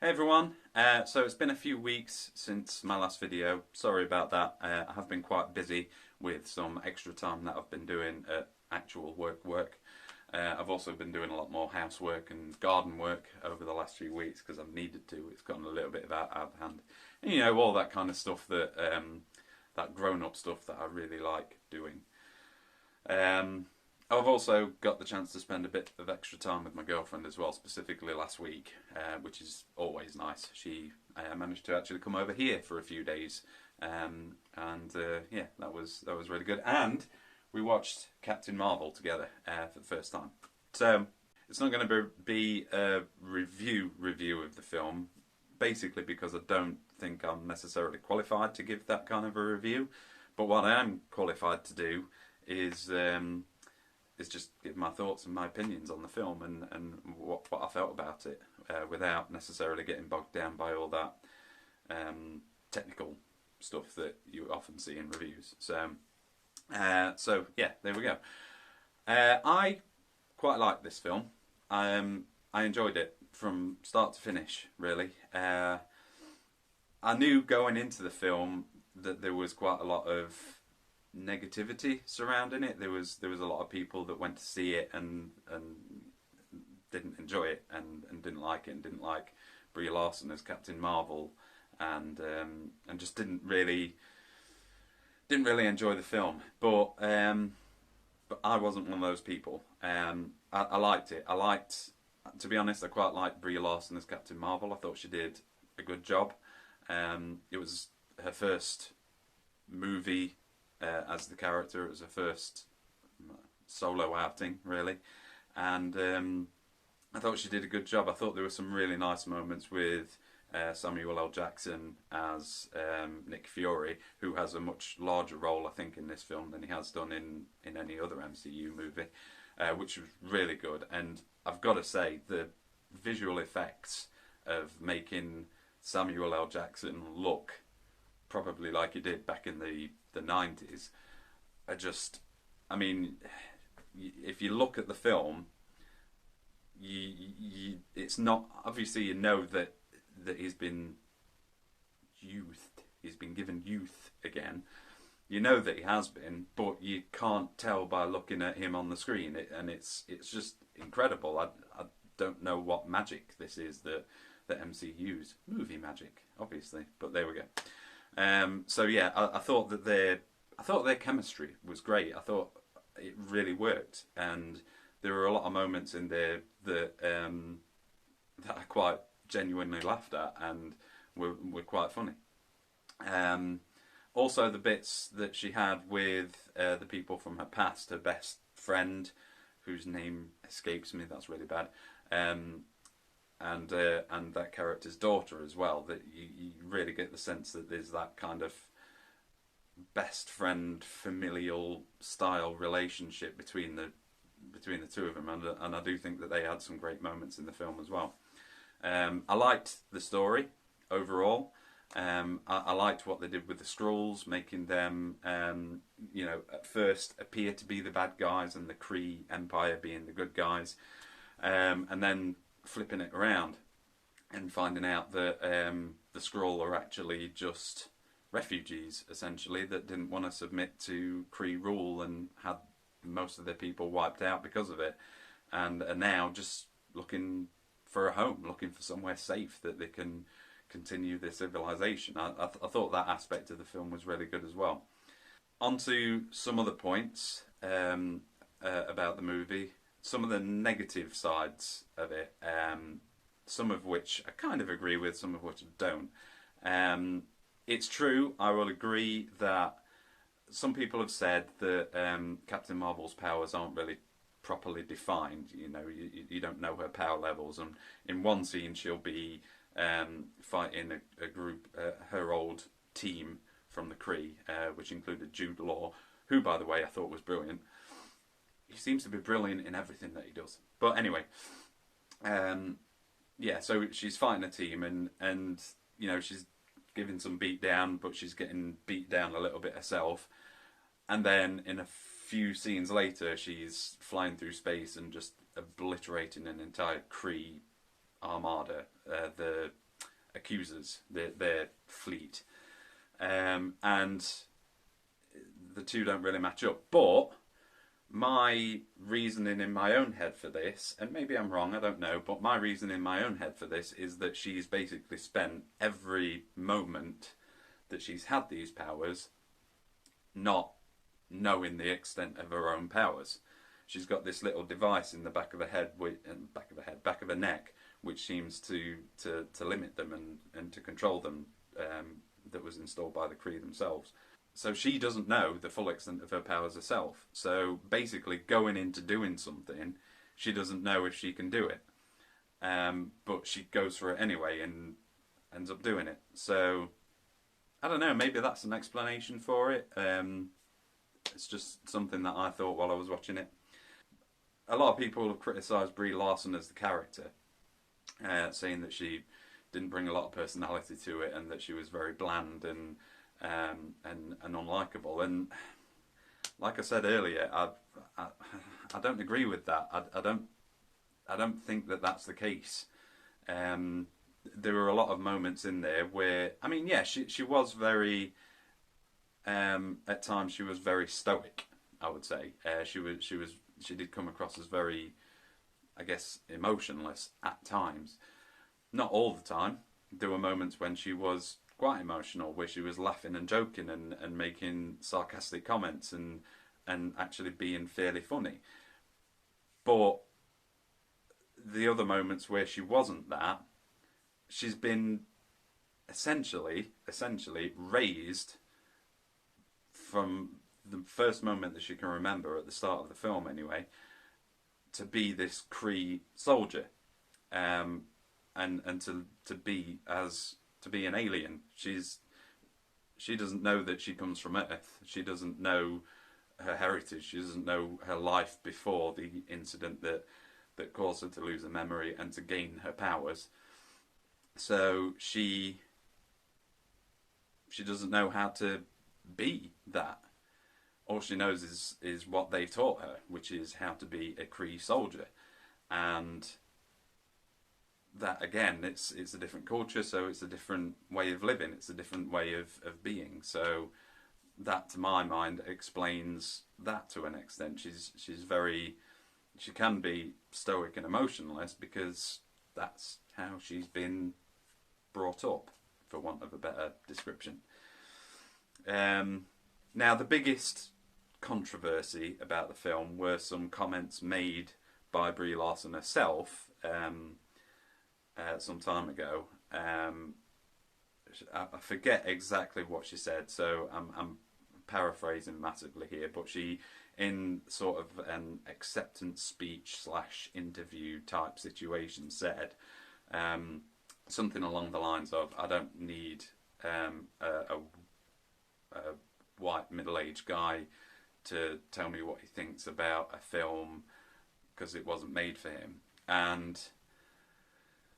Hey everyone, so it's been a few weeks since my last video. Sorry about that. I have been quite busy with some extra time that I've been doing at actual work. I've also been doing a lot more housework and garden work over the last few weeks because I've needed to. It's gotten a little bit out of hand. And, all that kind of stuff that grown-up stuff that I really like doing. Um, I've also got the chance to spend a bit of extra time with my girlfriend as well, specifically last week, which is always nice. She managed to actually come over here for a few days, and that was really good. And we watched Captain Marvel together for the first time. So it's not going to be a review of the film, basically because I don't think I'm necessarily qualified to give that kind of a review. But what I am qualified to do is just give my thoughts and my opinions on the film and what I felt about it without necessarily getting bogged down by all that technical stuff that you often see in reviews. So yeah, there we go. I quite like this film. I enjoyed it from start to finish, really. I knew going into the film that there was quite a lot of negativity surrounding it. There was a lot of people that went to see it and didn't enjoy it and didn't like it and didn't like Brie Larson as Captain Marvel and just didn't really enjoy the film. But I wasn't one of those people. I liked it. To be honest, I quite liked Brie Larson as Captain Marvel. I thought she did a good job. It was her first movie as the character. It was her first solo outing, really, and I thought she did a good job. I thought there were some really nice moments with Samuel L. Jackson as Nick Fury, who has a much larger role, I think, in this film than he has done in any other MCU movie, which was really good. And I've got to say, the visual effects of making Samuel L. Jackson look probably like he did back in the 90s are just, I mean, if you look at the film, it's not, obviously you know that he's been given youth again. You know that he has been, but you can't tell by looking at him on the screen, and it's just incredible. I don't know what magic this is that MCU's movie magic, obviously, but there we go. So yeah, I thought that their chemistry was great. I thought it really worked, and there were a lot of moments in there that I quite genuinely laughed at and were quite funny. Also, the bits that she had with the people from her past, her best friend, whose name escapes me, that's really bad, and that character's daughter as well. That you really get the sense that there's that kind of best friend, familial style relationship between the two of them, and I do think that they had some great moments in the film as well. I liked the story overall. I liked what they did with the Skrulls, making them, at first appear to be the bad guys and the Kree Empire being the good guys, and then flipping it around and finding out that the Skrull are actually just refugees, essentially, that didn't want to submit to Kree rule and had most of their people wiped out because of it, and are now just looking for a home, looking for somewhere safe that they can continue their civilization. I thought that aspect of the film was really good as well. On to some other points about the movie. Some of the negative sides of it, some of which I kind of agree with, some of which I don't. It's true, I will agree that some people have said that Captain Marvel's powers aren't really properly defined. You don't know her power levels, and in one scene she'll be fighting a group, her old team from the Kree, which included Jude Law, who, by the way, I thought was brilliant. He seems to be brilliant in everything that he does. But anyway, yeah, so she's fighting a team, and she's giving some beat down, but she's getting beat down a little bit herself. And then in a few scenes later, she's flying through space and just obliterating an entire Kree armada. The accusers, their fleet, and the two don't really match up. But my reasoning in my own head for this, and maybe I'm wrong, I don't know, but my reasoning in my own head for this is that she's basically spent every moment that she's had these powers not knowing the extent of her own powers. She's got this little device in the back of her head, back of her neck, which seems to limit them and to control them, that was installed by the Kree themselves. So she doesn't know the full extent of her powers herself. So basically, going into doing something, she doesn't know if she can do it. But she goes for it anyway and ends up doing it. So I don't know, maybe that's an explanation for it. It's just something that I thought while I was watching it. A lot of people have criticised Brie Larson as the character, saying that she didn't bring a lot of personality to it and that she was very bland and unlikable. And like I said earlier, I don't agree with that. I don't think that that's the case. There were a lot of moments in there where, I mean, yeah, she was very, at times she was very stoic, I would say. She did come across as very, I guess, emotionless at times. Not all the time. There were moments when she was quite emotional, where she was laughing and joking and making sarcastic comments and actually being fairly funny. But the other moments where she wasn't that, she's been essentially raised from the first moment that she can remember, at the start of the film anyway, to be this Kree soldier, and to be an alien. She doesn't know that she comes from Earth. She doesn't know her heritage. She doesn't know her life before the incident that caused her to lose her memory and to gain her powers. So she doesn't know how to be that. All she knows is what they've taught her, which is how to be a Kree soldier. And that, again, it's a different culture, so it's a different way of living, it's a different way of being. So that, to my mind, explains that to an extent. She can be stoic and emotionless because that's how she's been brought up, for want of a better description. Now, the biggest controversy about the film were some comments made by Brie Larson herself some time ago. I forget exactly what she said, so I'm paraphrasing massively here, but she, in sort of an acceptance speech / interview type situation, said something along the lines of, I don't need a white middle-aged guy to tell me what he thinks about a film because it wasn't made for him. And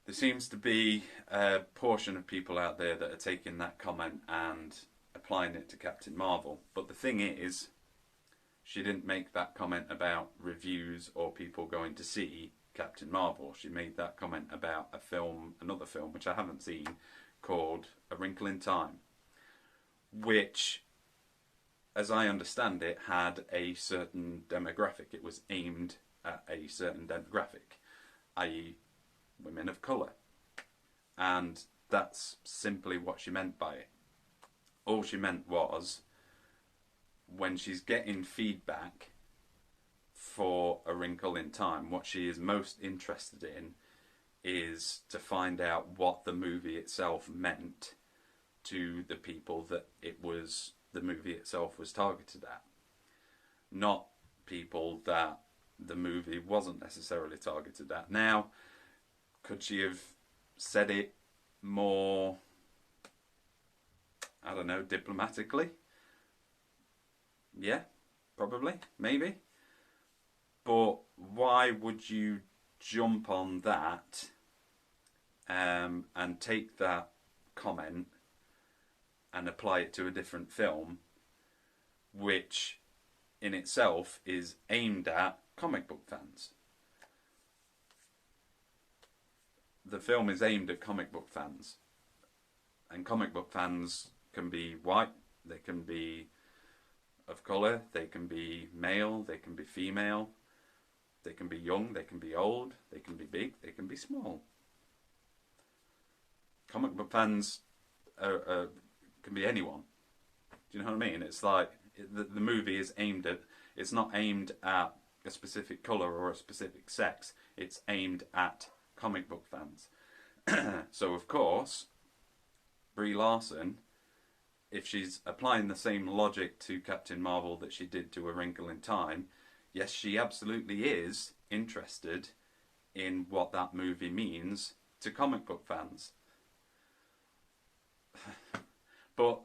there seems to be a portion of people out there that are taking that comment and applying it to Captain Marvel. But the thing is, she didn't make that comment about reviews or people going to see Captain Marvel. She made that comment about another film, which I haven't seen, called A Wrinkle in Time, which, as I understand it, had a certain demographic. It was aimed at a certain demographic, i.e. women of colour. And that's simply what she meant by it. All she meant was, when she's getting feedback for A Wrinkle in Time, what she is most interested in is to find out what the movie itself meant to the people that the movie itself was targeted at. Not people that the movie wasn't necessarily targeted at. Now, could she have said it more, I don't know, diplomatically? Yeah, probably, maybe. But why would you jump on that and take that comment and apply it to a different film, which in itself is aimed at comic book fans? The film is aimed at comic book fans. And comic book fans can be white, they can be of colour, they can be male, they can be female, they can be young, they can be old, they can be big, they can be small. Comic book fans can be anyone. Do you know what I mean? It's like the movie is aimed at. It's not aimed at a specific colour or a specific sex. It's aimed at comic book fans. So of course, Brie Larson, if she's applying the same logic to Captain Marvel that she did to A Wrinkle in Time, yes, she absolutely is interested in what that movie means to comic book fans. But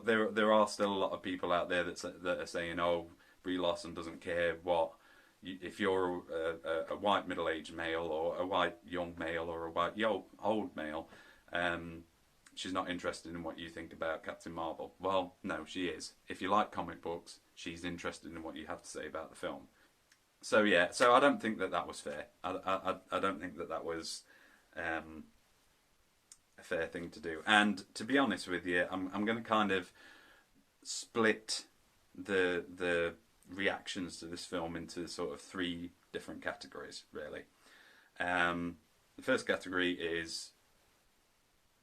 there are still a lot of people out there that are saying, oh, Brie Larson doesn't care what if you're a white middle-aged male or a white young male or a white old male. She's not interested in what you think about Captain Marvel. Well, no, she is. If you like comic books, she's interested in what you have to say about the film. So yeah, so I don't think that was fair. I don't think that was a fair thing to do. And to be honest with you, I'm going to kind of split the reactions to this film into sort of 3 different categories, really. The first category is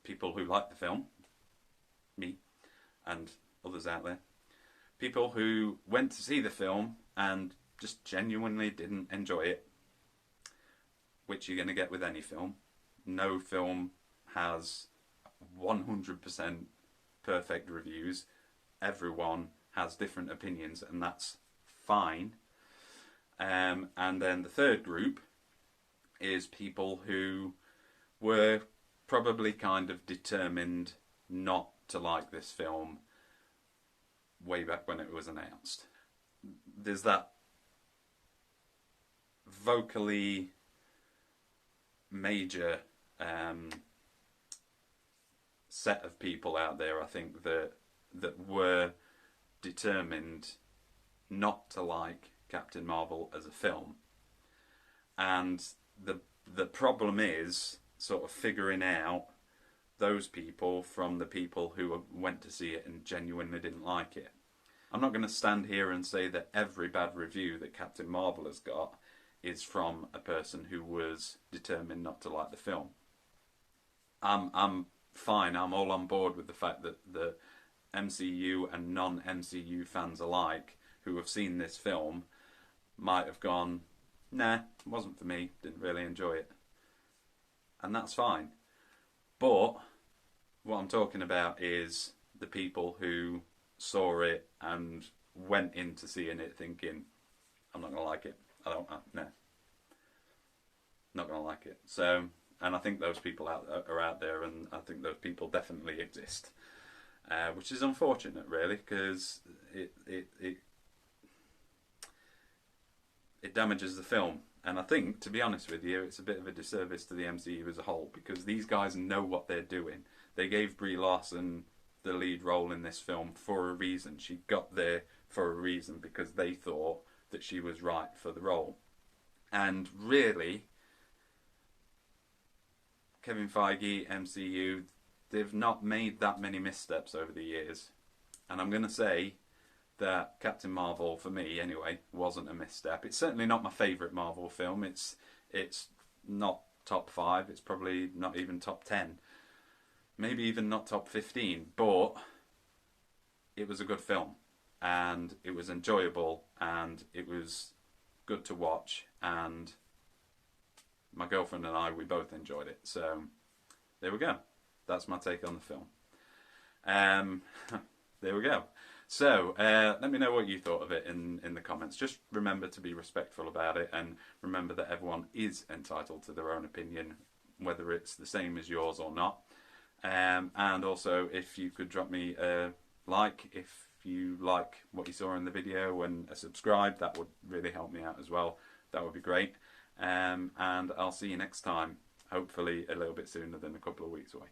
people who like the film, me and others out there. People who went to see the film and just genuinely didn't enjoy it, which you're going to get with any film. No film has 100% perfect reviews. Everyone has different opinions, and that's fine. And then the third group is people who were probably kind of determined not to like this film way back when it was announced. There's that vocally major set of people out there, I think, that were determined not to like Captain Marvel as a film. And the problem is sort of figuring out those people from the people who went to see it and genuinely didn't like it. I'm not going to stand here and say that every bad review that Captain Marvel has got is from a person who was determined not to like the film. I'm fine. I'm all on board with the fact that the MCU and non-MCU fans alike who have seen this film might have gone, nah, it wasn't for me, didn't really enjoy it. And that's fine. But what I'm talking about is the people who saw it and went into seeing it thinking, I'm not going to like it. No. Not going to like it. So, and I think those people are out there, and I think those people definitely exist. Which is unfortunate, really, because it damages the film. And I think, to be honest with you, it's a bit of a disservice to the MCU as a whole, because these guys know what they're doing. They gave Brie Larson the lead role in this film for a reason. She got there for a reason, because they thought that she was right for the role. And really, Kevin Feige, MCU, they've not made that many missteps over the years. And I'm going to say that Captain Marvel, for me anyway, wasn't a misstep. It's certainly not my favourite Marvel film. It's not top 5. It's probably not even top 10. Maybe even not top 15. But it was a good film. And it was enjoyable. And it was good to watch. And my girlfriend and I, we both enjoyed it. So there we go. That's my take on the film. There we go. So, let me know what you thought of it in the comments. Just remember to be respectful about it, and remember that everyone is entitled to their own opinion, whether it's the same as yours or not. And also, if you could drop me a like if you like what you saw in the video, and a subscribe, that would really help me out as well. That would be great. And I'll see you next time, hopefully a little bit sooner than a couple of weeks away.